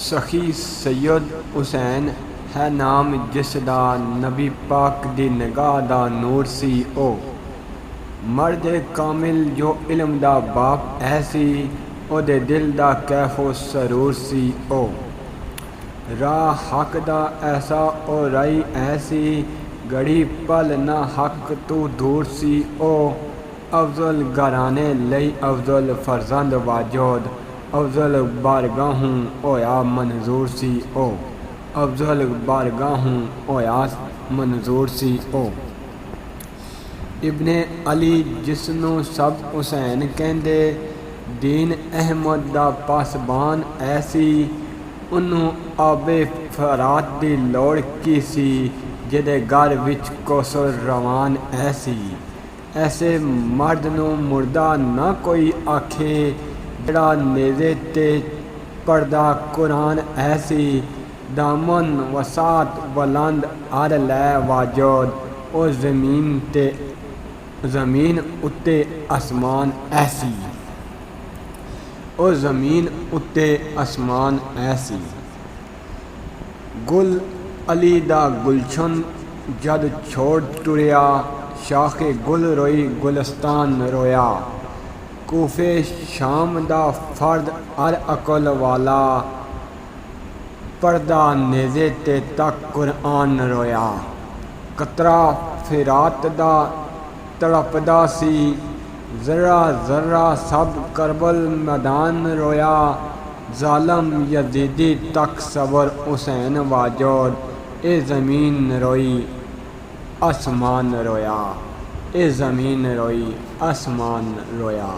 सखी सैयद हुसैन है नाम जिसदा नबी पाक दी निगाह दा नूर सी ओ। मर्द कामिल जो इल्म दा बाप ऐसी ओदे दिल दा कैफो सरूर सी ओ। राह हक दा ऐसा ओ राई ऐसी गड़ी पल ना हक तू दूर सी ओ। अफजल घराने लई अफजल फरजंद वाजोद अफजल बारगाहूं होया मंजूर सी ओ। अफजल बारगाहूं होया मंजूर सी ओ। इब्ने अली जिसनों सब हुसैन कहंदे दीन अहमद दा पासबान ऐसी उन्हों आबे फरात दी लोड़ की सी जिदे घर विच कौसर रवान ऐसी। ऐसे मर्द नूं मुर्दा ना कोई आखे जड़ा नेज़े ते पढ़दा कुरान ऐसी। दामन वसात बुलंद अर लै वाजोद ओ ज़मीन उत्ते आसमान ऐसी। ओ ज़मीन उत्ते आसमान ऐसी। गुल अली दा गुलशन जद छोड़ टुरिया शाखे गुल रोई गुलस्तान रोया। कूफे शाम दा फर्द अर अकल वाला पढ़दा नेज़े ते तक कुरान रोया। कतरा फिरात दा तड़पदा सी ज़र्रा ज़र्रा सब करबल मैदान रोया। ज़ालम यजीदी तक सबर हुसैन वाजोद ए ज़मीन रोई आसमान रोया। ए ज़मीन रोई आसमान रोया।